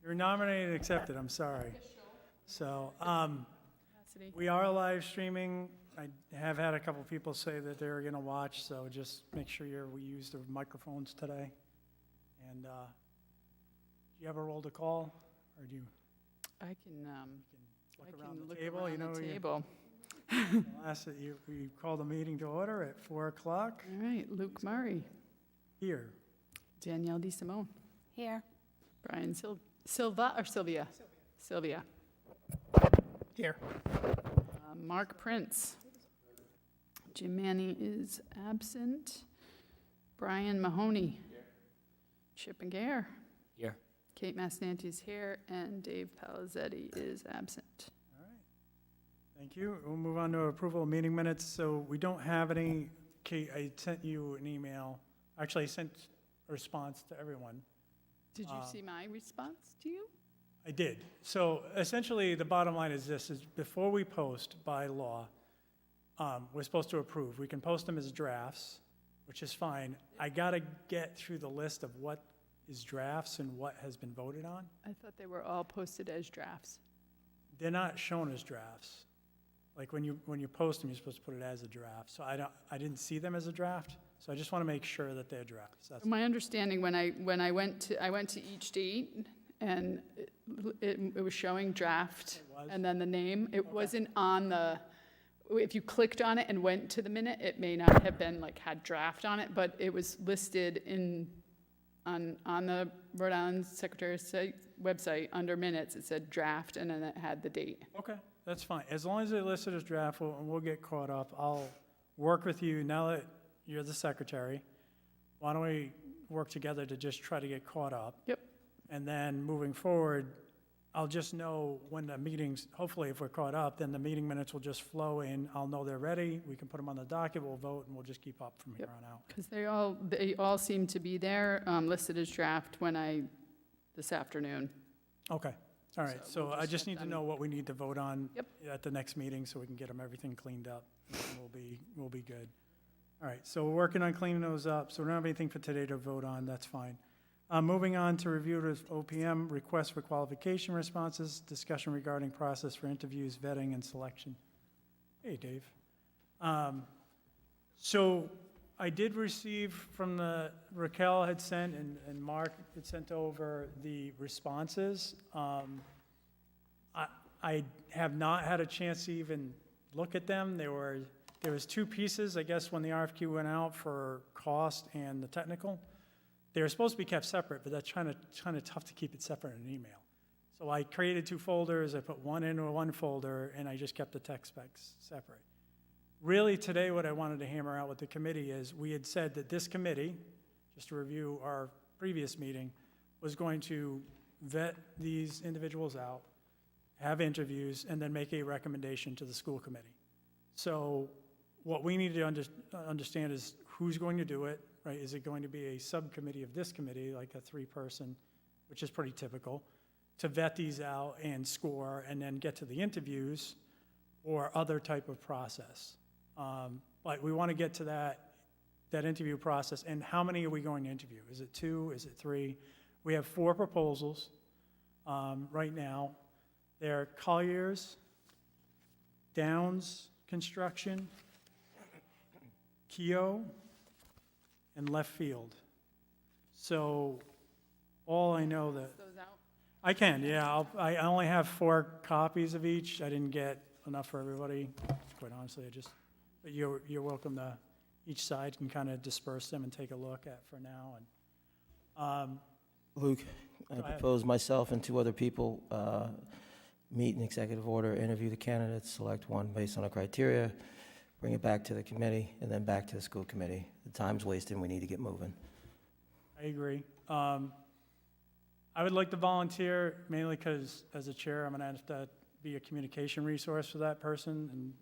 You're nominated and accepted, I'm sorry. So, Cassidy. we are live streaming. I have had a couple people say that they're gonna watch, so just make sure we use the microphones today. And, do you have a roll to call, or do you I can look look around the around table? You know, the you- table. I'll ask that we call the meeting to order at 4 o'clock All right, Luke Murray, here. Danielle DeSimone, Here. Brian Silva or Sylvia? Sylvia. Here. Mark Prince. Jim Manny is absent. Brian Mahoney. Chip and Gare. Here. Kate Massanti is here, and Dave Palizzetti is absent. All right. Thank you. We'll move on to approval of meeting minutes. So we don't have any, Kate, I sent you an email. Actually, I sent a response to everyone. Did you see my response to you? I did. So essentially, the bottom line is this, is before we post by law, we're supposed to approve. We can post them as drafts, which is fine. I gotta get through the list of what is drafts and what has been voted on. I thought they were all posted as drafts. They're not shown as drafts. Like when you post them, you're supposed to put it as a draft. So I didn't see them as a draft, so I just wanna make sure that they're drafts. That's, My understanding, when I went to each date, and it was showing draft, It was? and then the name, it wasn't on the, if you clicked on it and went to the minute, it may not have been, like, had draft on it, but it was listed on the Rhode Island Secretary of State website, under minutes, it said draft, and then it had the date. okay, that's fine. As long as they're listed as draft, we'll get caught up. I'll work with you, now that you're the secretary, why don't we work together to just try to get caught up? Yep. And then moving forward, I'll just know when the meetings, hopefully if we're caught up, then the meeting minutes will just flow in. I'll know they're ready, we can put them on the docket, we'll vote, and we'll just keep up from here Yep. on out. Because they all seem to be there, listed as draft this afternoon. Okay, all right, So so we'll I just just get need to them- know what we need to vote on Yep. at the next meeting, so we can get everything cleaned up, and we'll be good. All right, so we're working on cleaning those up, so we don't have anything for today to vote on, that's fine. Moving on to review of OPM, request for qualification responses, discussion regarding process for interviews, vetting, and selection. Hey, Dave. So I did receive from Raquel had sent and Mark had sent over the responses. I have not had a chance to even look at them. There was two pieces, I guess, when the RFQ went out for cost and the technical. They were supposed to be kept separate, but that's kind of tough to keep it separate in an email. So I created two folders, I put one into one folder, and I just kept the tech specs separate. Really, today, what I wanted to hammer out with the committee is, we had said that this committee, just to review our previous meeting, was going to vet these individuals out, have interviews, and then make a recommendation to the school committee. So what we need to understand is who's going to do it, right? Is it going to be a subcommittee of this committee, like a 3-person, which is pretty typical, to vet these out and score and then get to the interviews, or other type of process? But we want to get to that interview process, and how many are we going to interview? Is it 2, is it 3? We have 4 proposals right now. They're Colliers, Downs Construction, Keough, and Left Field. So, all I know that, Those out? I can, yeah, I only have 4 copies of each. I didn't get enough for everybody, quite honestly. But you're welcome to, each side can kind of disperse them and take a look at for now. And Luke, I Go ahead. propose myself and 2 other people meet in executive order, interview the candidates, select one based on a criteria, bring it back to the committee, and then back to the school committee. The time's wasting, we need to get moving. I agree. I would like to volunteer, mainly because as a chair, I'm going to have to be a communication resource for that person, and,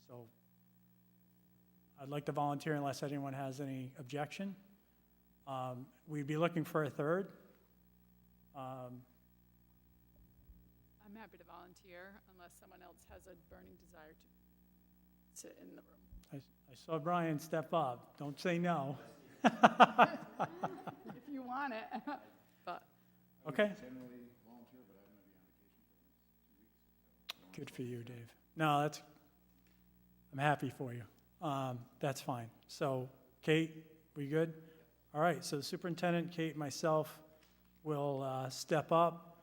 so I'd like to volunteer unless anyone has any objection. We'd be looking for a third. I'm happy to volunteer unless someone else has a burning desire to sit in the room. I saw Brian step up. Don't say no. If you want it, but Okay? Good for you, Dave. No, I'm happy for you. That's fine. So, Kate, we good? All right, so the superintendent, Kate, myself will step up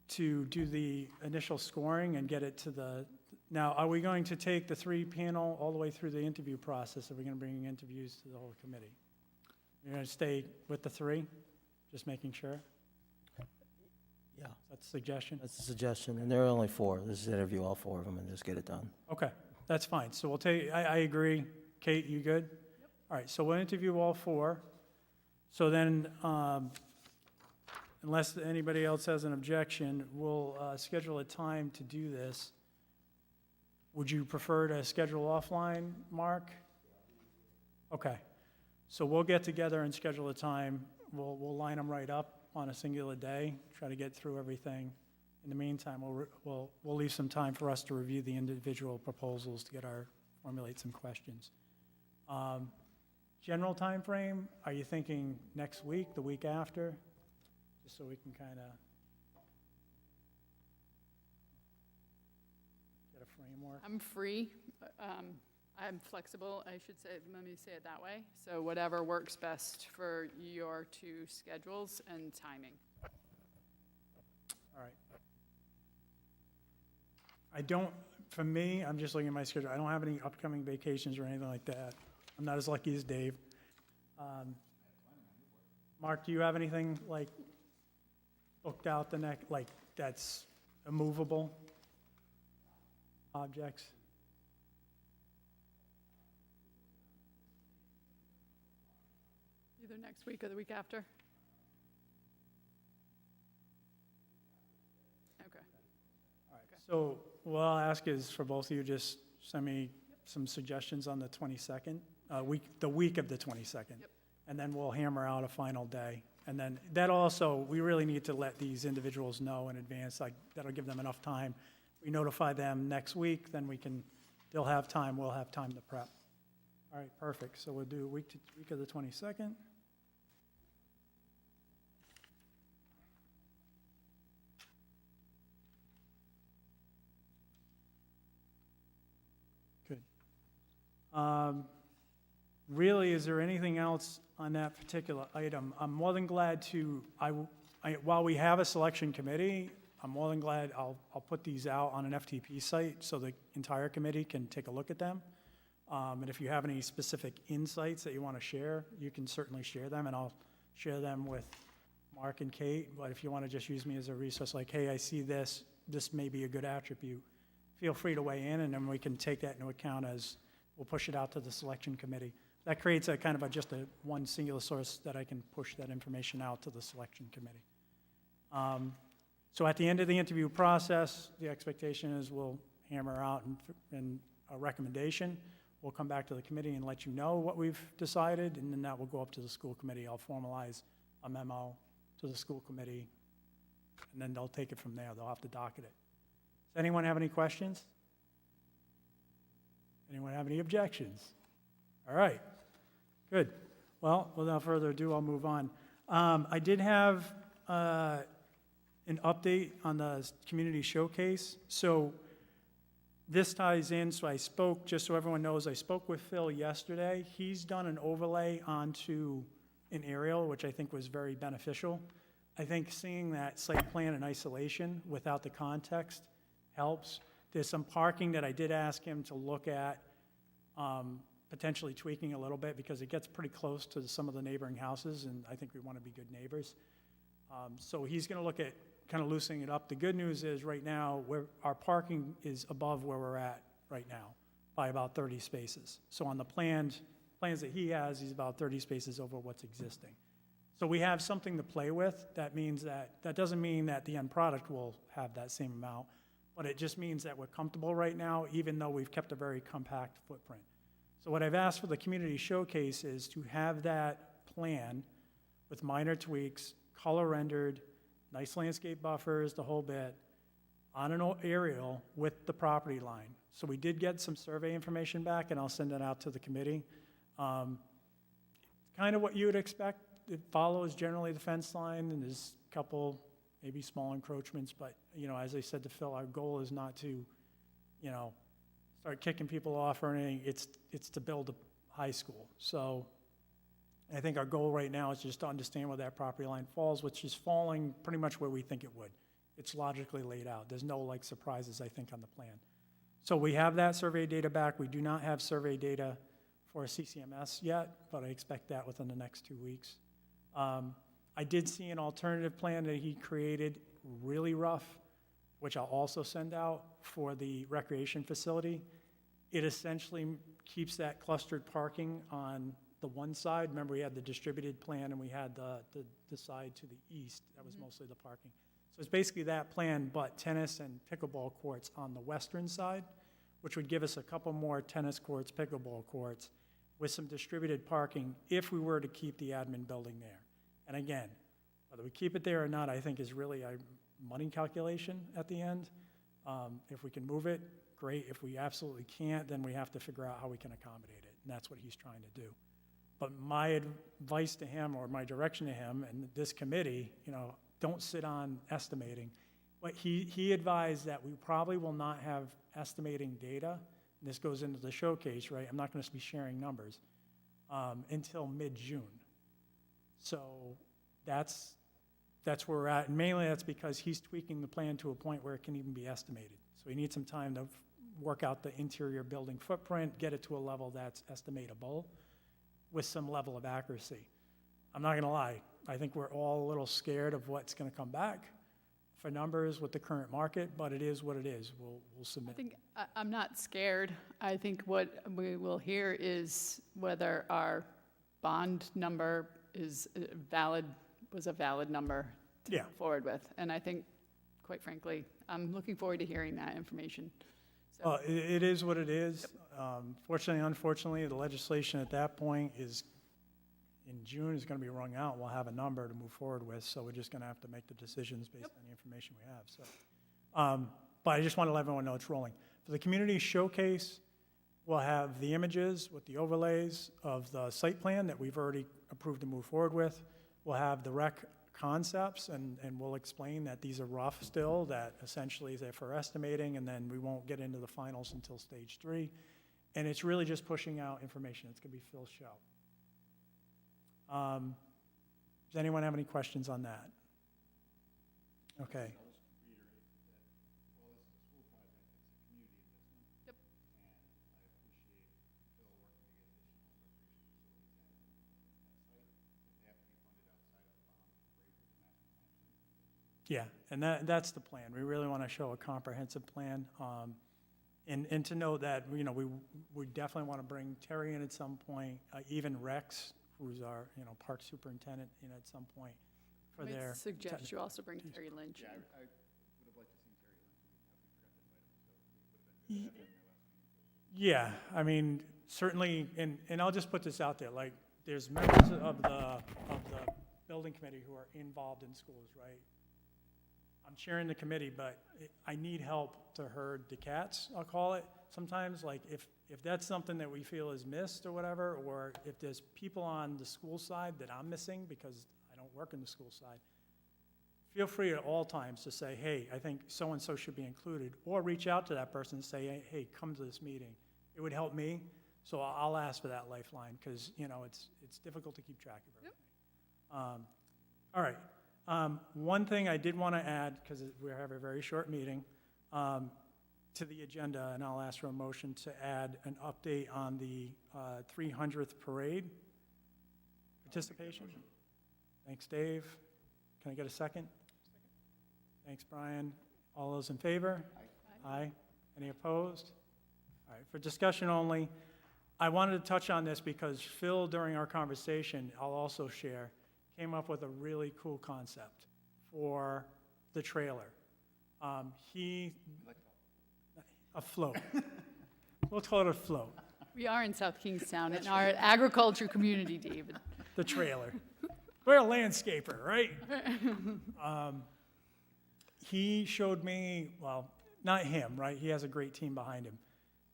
to do the initial scoring and get it to the, now, are we going to take the 3-panel all the way through the interview process? Are we going to bring interviews to the whole committee? You're going to stay with the 3? Just making sure? Yeah, That's a suggestion? that's a suggestion, and there are only 4. Let's just interview all 4 of them and just get it done. Okay, that's fine. So we'll take, I agree. Kate, you good? All right, so we'll interview all 4. So then, unless anybody else has an objection, we'll schedule a time to do this. Would you prefer to schedule offline, Mark? Okay, so we'll get together and schedule a time. We'll line them right up on a singular day, try to get through everything. In the meantime, we'll leave some time for us to review the individual proposals to formulate some questions. General time frame, are you thinking next week, the week after? Just so we can kind of get a framework. I'm free. I'm flexible, I should say, let me say it that way. So whatever works best for your 2 schedules and timing. All right. For me, I'm just looking at my schedule. I don't have any upcoming vacations or anything like that. I'm not as lucky as Dave. Mark, do you have anything like booked out the next, like that's immovable objects? Either next week or the week after? Okay. All right, so what I'll ask is for both of you, just send me some suggestions on the 22nd, the week of the 22nd. Yep. And then we'll hammer out a final day. And then that also, we really need to let these individuals know in advance, like, that'll give them enough time. We notify them next week, then they'll have time, we'll have time to prep. All right, perfect. So we'll do week of the 22nd. Good. Really, is there anything else on that particular item? I'm more than glad to, while we have a selection committee, I'm more than glad I'll put these out on an FTP site so the entire committee can take a look at them. And if you have any specific insights that you want to share, you can certainly share them, and I'll share them with Mark and Kate. But if you want to just use me as a resource, like, hey, I see this may be a good attribute, feel free to weigh in, and then we can take that into account as we'll push it out to the selection committee. That creates a kind of just one singular source that I can push that information out to the selection committee. So at the end of the interview process, the expectation is we'll hammer out and a recommendation. We'll come back to the committee and let you know what we've decided, and then that will go up to the school committee. I'll formalize a memo to the school committee, and then they'll take it from there. They'll have to docket it. Does anyone have any questions? Anyone have any objections? All right, good. Well, without further ado, I'll move on. I did have an update on the community showcase. So this ties in, so I spoke, just so everyone knows, I spoke with Phil yesterday. He's done an overlay onto an aerial, which I think was very beneficial. I think seeing that site plan in isolation without the context helps. There's some parking that I did ask him to look at, potentially tweaking a little bit because it gets pretty close to some of the neighboring houses, and I think we want to be good neighbors. So he's going to look at kind of loosening it up. The good news is right now, our parking is above where we're at right now by about 30 spaces. So on the plans that he has, he's about 30 spaces over what's existing. So we have something to play with. That means that doesn't mean that the end product will have that same amount, but it just means that we're comfortable right now, even though we've kept a very compact footprint. So what I've asked for the community showcase is to have that plan with minor tweaks, color rendered, nice landscape buffers, the whole bit, on an aerial with the property line. So we did get some survey information back, and I'll send it out to the committee. Kind of what you would expect. it follows generally the fence line, and there's a couple, maybe small encroachments, but, you know, as I said to Phil, our goal is not to, you know, start kicking people off or anything. It's to build a high school. So I think our goal right now is just to understand where that property line falls, which is falling pretty much where we think it would. It's logically laid out. There's no, like, surprises, I think, on the plan. So we have that survey data back. We do not have survey data for CCMS yet, but I expect that within the next 2 weeks. I did see an alternative plan that he created, really rough, which I'll also send out for the recreation facility. It essentially keeps that clustered parking on the one side. Remember, we had the distributed plan and we had the side to the east. That was mostly the parking. So it's basically that plan, but tennis and pickleball courts on the western side, which would give us a couple more tennis courts, pickleball courts, with some distributed parking if we were to keep the admin building there. And again, whether we keep it there or not, I think is really a money calculation at the end. If we can move it, great. If we absolutely can't, then we have to figure out how we can accommodate it, and that's what he's trying to do. But my advice to him, or my direction to him and this committee, you know, don't sit on estimating. But he advised that we probably will not have estimating data, and this goes into the showcase, right? I'm not going to be sharing numbers until mid-June. So that's where we're at, and mainly that's because he's tweaking the plan to a point where it can even be estimated. So he needs some time to work out the interior building footprint, get it to a level that's estimatable with some level of accuracy. I'm not going to lie. I think we're all a little scared of what's going to come back for numbers with the current market, but it is what it is. We'll I submit. think, I'm not scared. I think what we will hear is whether our bond number is was a valid number to Yeah. move forward with. And I think, quite frankly, I'm looking forward to hearing that information. So, It is what it is. Fortunately, unfortunately, the legislation at that point is, in June, is going to be rung out. We'll have a number to move forward with, so we're just going to have to make the decisions based on the information we have. So, but I just want to let everyone know it's rolling. For the community showcase, we'll have the images with the overlays of the site plan that we've already approved to move forward with. We'll have the rec concepts, and we'll explain that these are rough still, that essentially they're for estimating, and then we won't get into the finals until stage 3. And it's really just pushing out information. It's going to be Phil's show. Does anyone have any questions on that? Okay. Yep. Yeah, and that's the plan. We really want to show a comprehensive plan. And to know that, you know, we definitely want to bring Terry in at some point, even Rex, who's our, you know, park superintendent, in at some point for I their. might suggest you also bring Terry Lynch. Yeah, I would have liked to see Terry Lynch. We forgot to invite him, so we would have been. Yeah, I mean, certainly, and I'll just put this out there, like, there's members of the building committee who are involved in schools, right? I'm chairing the committee, but I need help to herd the cats, I'll call it. Sometimes, like, if that's something that we feel is missed or whatever, or if there's people on the school side that I'm missing because I don't work in the school side, feel free at all times to say, hey, I think so-and-so should be included, or reach out to that person and say, hey, come to this meeting. It would help me, so I'll ask for that lifeline, because, you know, it's difficult to keep track of everything. All right. One thing I did want to add, because we have a very short meeting, to the agenda, and I'll ask for a motion to add an update on the 300th parade participation. Thanks, Dave. Can I get a second? Thanks, Brian. All those in favor? Aye. Any opposed? All right, for discussion only, I wanted to touch on this because Phil, during our conversation, I'll also share, came up with a really cool concept for the trailer. A float. We'll call it a float, We are in South Kingstown, in our agriculture community, David. the trailer. We're a landscaper, right? He showed me, well, not him, right? He has a great team behind him.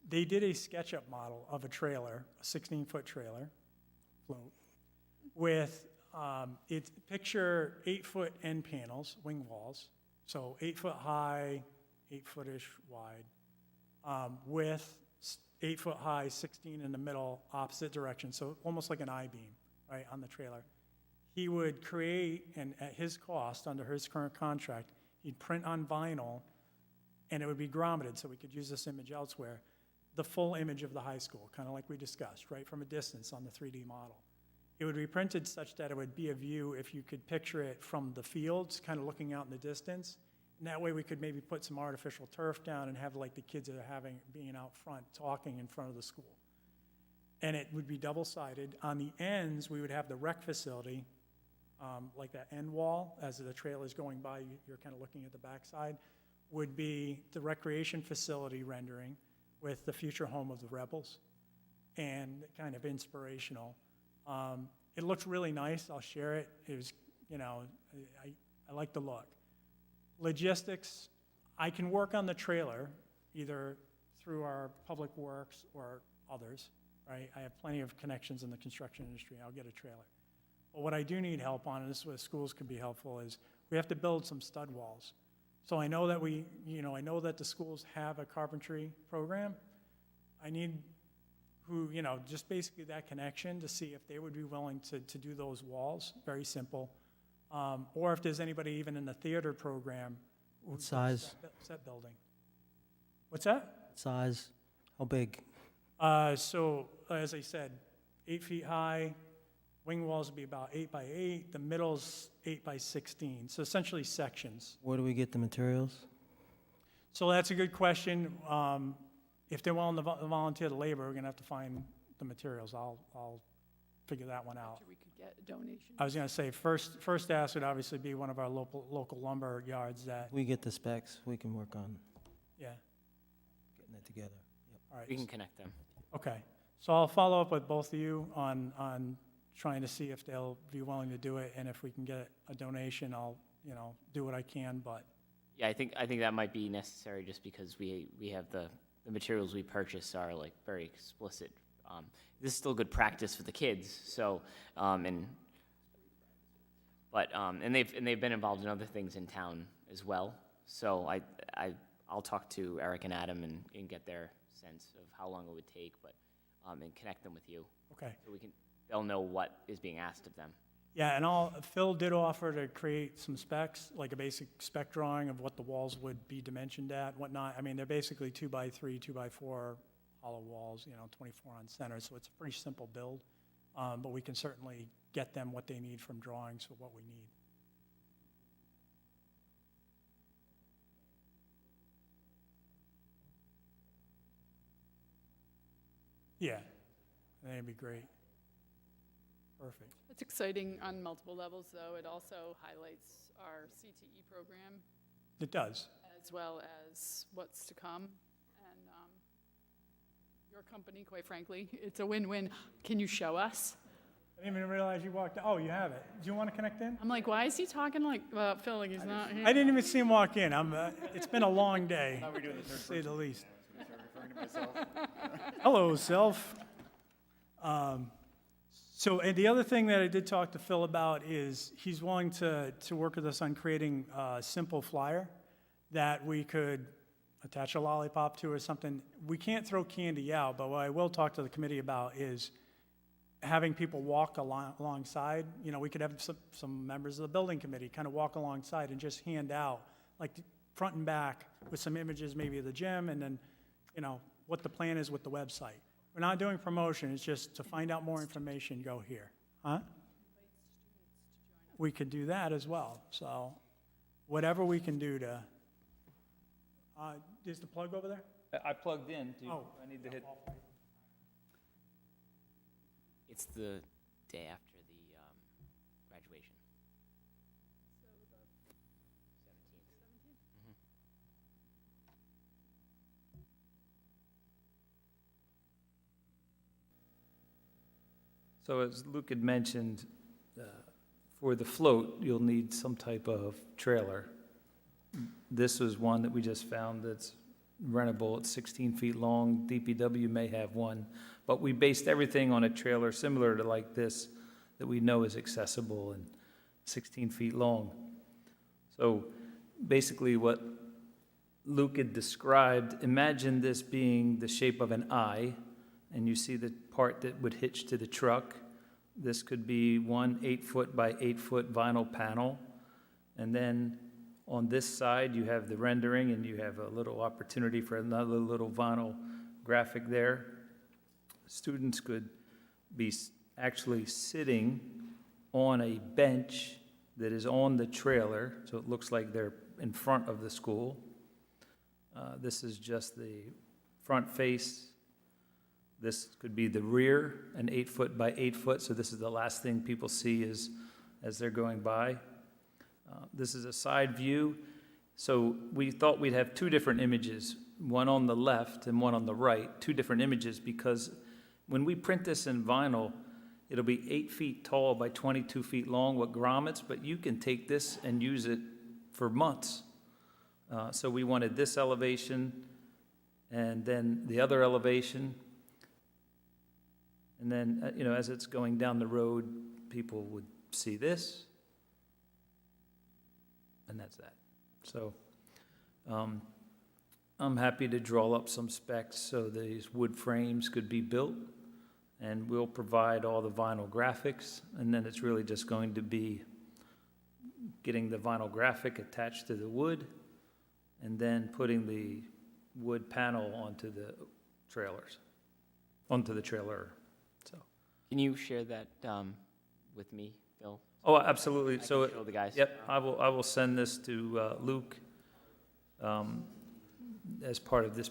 They did a SketchUp model of a trailer, a 16-foot trailer, float, with Picture 8-foot end panels, wing walls, so 8 foot high, 8-foot-ish wide, with 8 foot high, 16 in the middle, opposite direction, so almost like an I-beam, right, on the trailer. He would create, and at his cost, under his current contract, he'd print on vinyl, and it would be grommeted, so we could use this image elsewhere, the full image of the high school, kind of like we discussed, right, from a distance on the 3D model. It would be printed such that it would be a view, if you could picture it from the fields, kind of looking out in the distance. And that way we could maybe put some artificial turf down and have like the kids that are being out front, talking in front of the school. And it would be double-sided. On the ends, we would have the rec facility, like that end wall, as the trail is going by, you're kind of looking at the backside, would be the recreation facility rendering with the future home of the Rebels, and kind of inspirational. It looks really nice. I'll share it. It was, I like the look. Logistics, I can work on the trailer either through our public works or others, right? I have plenty of connections in the construction industry. I'll get a trailer. But what I do need help on, and this is where schools can be helpful, is we have to build some stud walls. So I know that I know that the schools have a carpentry program. I need just basically that connection to see if they would be willing to do those walls, very simple. Or if there's anybody even in the theater program. What size? Set building. What's that? Size? How big? So, as I said, 8 feet high, wing walls would be about 8 by 8, the middle's 8 by 16, so essentially sections. Where do we get the materials? So that's a good question. If they're willing to volunteer the labor, we're gonna have to find the materials. I'll figure that one out. After we could get a donation. I was gonna say, first ask would obviously be one of our local lumber yards that, We get the specs, we can work on yeah, getting it together. all right. We can connect them. Okay, so I'll follow up with both of you on trying to see if they'll be willing to do it, and if we can get a donation, I'll, do what I can, but, Yeah, I think that might be necessary just because we have the materials we purchase are like very explicit. This is still good practice for the kids, so, and they've been involved in other things in town as well. So I'll talk to Eric and Adam and get their sense of how long it would take, but, and connect them with you. okay. So they'll know what is being asked of them. Yeah, and Phil did offer to create some specs, like a basic spec drawing of what the walls would be dimensioned at, whatnot. I mean, they're basically 2 by 3, 2 by 4 hollow walls, 24 on center, so it's a pretty simple build. But we can certainly get them what they need from drawings for what we need. Yeah, that'd be great. Perfect. It's exciting on multiple levels, though. It also highlights our CTE program It does. as well as what's to come. And your company, quite frankly, it's a win-win. Can you show us? I didn't even realize you walked, oh, you have it. Do you want to connect in? I'm like, why is he talking like about Phil like he's not here? I didn't even see him walk in. It's been a long day, How are we doing the to third say the least. I'm gonna start referring to myself. Hello, self. And the other thing that I did talk to Phil about is he's willing to work with us on creating a simple flyer that we could attach a lollipop to or something. We can't throw candy out, but what I will talk to the committee about is having people walk alongside. We could have some members of the building committee kind of walk alongside and just hand out, like front and back, with some images maybe of the gym, and then, what the plan is with the website. We're not doing promotion, it's just to find out more information, go here. Huh? We could do that as well, so whatever we can do to, is the plug over there? I plugged in. Oh. I need to hit. It's the day after the graduation. 17th. So as Luke had mentioned, for the float, you'll need some type of trailer. This was one that we just found that's rentable. It's 16 feet long. DPW may have one. But we based everything on a trailer similar to like this that we know is accessible and 16 feet long. So basically what Luke had described, imagine this being the shape of an eye, and you see the part that would hitch to the truck. This could be one 8-foot by 8-foot vinyl panel. And then on this side, you have the rendering, and you have a little opportunity for another little vinyl graphic there. Students could be actually sitting on a bench that is on the trailer, so it looks like they're in front of the school. This is just the front face. This could be the rear, an 8-foot by 8-foot, so this is the last thing people see as they're going by. This is a side view, so we thought we'd have two different images, one on the left and one on the right, two different images, because when we print this in vinyl, it'll be 8 feet tall by 22 feet long with grommets, but you can take this and use it for months. So we wanted this elevation and then the other elevation. And then, as it's going down the road, people would see this. And that's that. So I'm happy to draw up some specs so these wood frames could be built. And we'll provide all the vinyl graphics. And then it's really just going to be getting the vinyl graphic attached to the wood and then putting the wood panel onto the trailers, onto the trailer. So. Can you share that with me, Phil? Oh, absolutely. I can So, show the guys. yep, I will send this to Luke as part of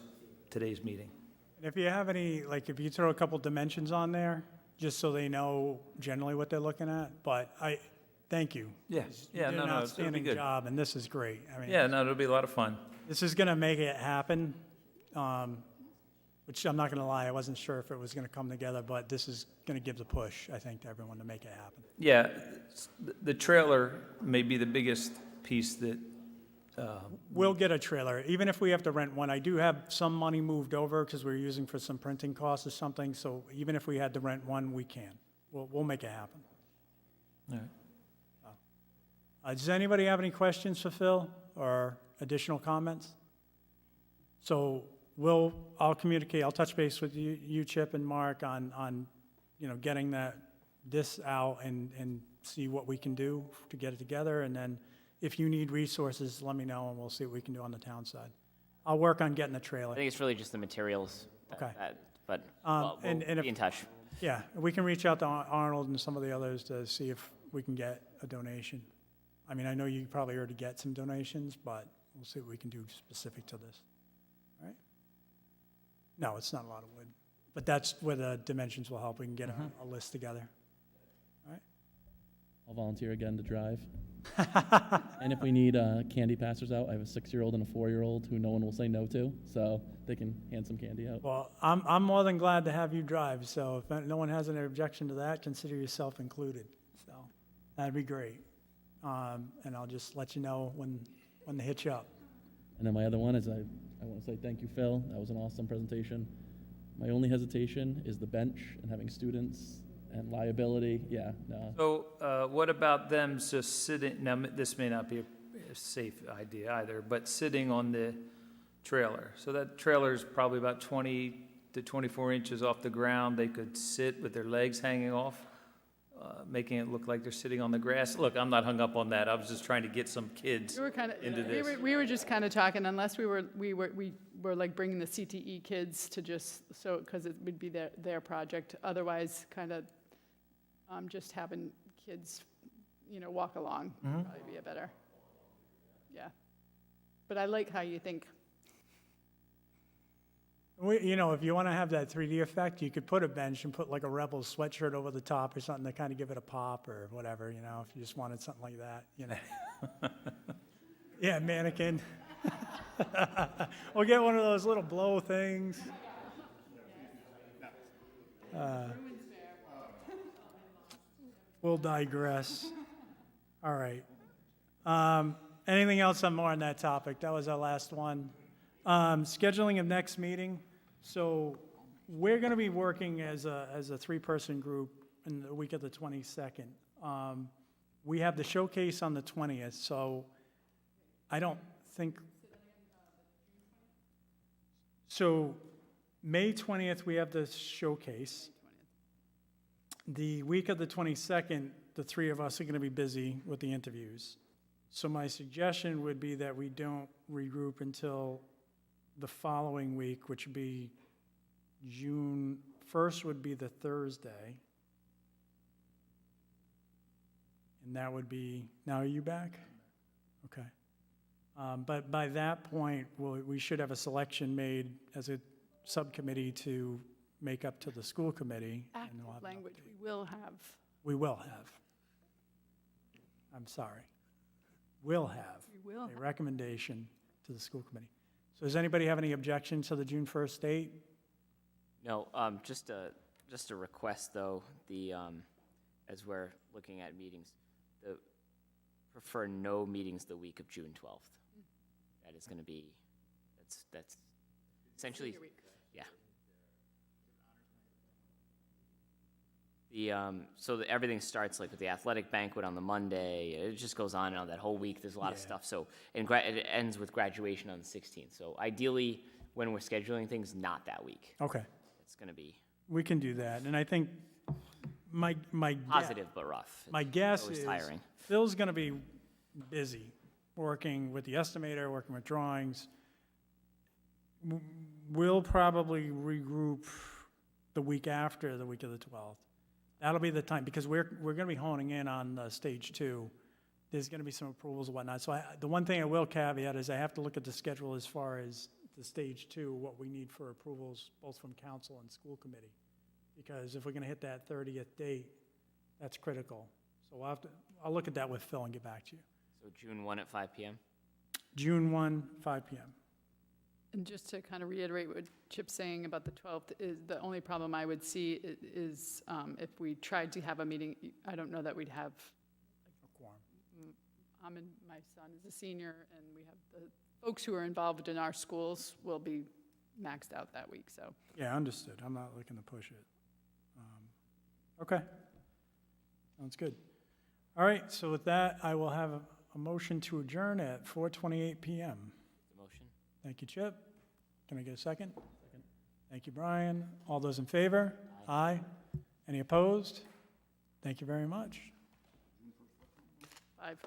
today's meeting. And if you have any, like, if you throw a couple dimensions on there, just so they know generally what they're looking at, but thank you. Yeah, You yeah, did no, an it'll be outstanding good. job, and this is great. I mean, Yeah, no, it'll be a lot of fun. this is gonna make it happen, which I'm not gonna lie, I wasn't sure if it was gonna come together, but this is gonna give the push, I think, to everyone to make it happen. Yeah, the trailer may be the biggest piece that, We'll get a trailer, even if we have to rent one. I do have some money moved over because we're using for some printing costs or something, so even if we had to rent one, we can. We'll make it happen. all right. Does anybody have any questions for Phil or additional comments? So I'll communicate, I'll touch base with you, Chip and Mark on getting this out and see what we can do to get it together. And then if you need resources, let me know and we'll see what we can do on the town side. I'll work on getting the I trailer. think it's really just the materials. Okay. But we'll and if- be in touch. Yeah, we can reach out to Arnold and some of the others to see if we can get a donation. I mean, I know you probably already get some donations, but we'll see what we can do specific to this. All right? No, it's not a lot of wood, but that's where the dimensions will help. We can get a list together. I'll volunteer again to drive. And if we need candy passers out, I have a 6-year-old and a 4-year-old who no one will say no to, so they can hand some candy out. Well, I'm more than glad to have you drive, so if no one has any objection to that, consider yourself included. So that'd be great. And I'll just let you know when to hit you up. And then my other one is I want to say thank you, Phil. That was an awesome presentation. My only hesitation is the bench and having students and liability. Yeah, no. So what about them just sitting, now this may not be a safe idea either, but sitting on the trailer. So that trailer is probably about 20 to 24 inches off the ground. They could sit with their legs hanging off, making it look like they're sitting on the grass. Look, I'm not hung up on that. I was just trying to get some kids We were kind of, into this. we were just kind of talking, unless we were like bringing the CTE kids to because it would be their project. Otherwise, kind of just having kids, walk along would probably be a better, yeah. But I like how you think. If you want to have that 3D effect, you could put a bench and put like a Rebels sweatshirt over the top or something to kind of give it a pop or whatever, if you just wanted something like that, Yeah, mannequin. We'll get one of those little blow things. We'll digress. All right. Anything else on more on that topic? That was our last one. Scheduling of next meeting. So we're going to be working as a 3-person group in the week of the 22nd. We have the showcase on the 20th, so I don't think. So May 20th, we have the showcase. The week of the 22nd, the three of us are going to be busy with the interviews. So my suggestion would be that we don't regroup until the following week, which would be June 1st would be the Thursday. And that would be, now are you back? Okay. But by that point, we should have a selection made as a subcommittee to make up to the school committee. and Active we'll have an language, update. we will have. We will have. I'm sorry. Will have We will a have. recommendation to the school committee. So does anybody have any objection to the June 1st date? No, just a request, though, as we're looking at meetings, prefer no meetings the week of June 12th. That is going to be, that's essentially, Senior week. yeah. Everything starts like with the athletic banquet on the Monday, it just goes on and on that whole week, there's a lot of Yeah. stuff, so, and it ends with graduation on the 16th, so ideally, when we're scheduling things, not that week. Okay, It's going to be we can do that. And I think my positive but rough. My It's guess always is tiring. Phil's going to be busy, working with the estimator, working with drawings. We'll probably regroup the week after the week of the 12th. That'll be the time, because we're going to be honing in on stage 2. There's going to be some approvals and whatnot. So the one thing I will caveat is I have to look at the schedule as far as the stage 2, what we need for approvals, both from council and school committee. Because if we're going to hit that 30th date, that's critical. So I'll look at that with Phil and get back to you. So June 1 at 5 PM? June 1, 5 PM. And just to kind of reiterate what Chip's saying about the 12th, is the only problem I would see is if we tried to have a meeting, I don't know that we'd have, A quorum. my son is a senior, and we have the folks who are involved in our schools will be maxed out that week, so. Yeah, understood. I'm not looking to push it. Okay. Sounds good. All right, so with that, I will have a motion to adjourn at 4:28 PM. The motion? Thank you, Chip. Can I get a second? Second. Thank you, Brian. All those in favor? Aye. Any opposed? Thank you very much. 5.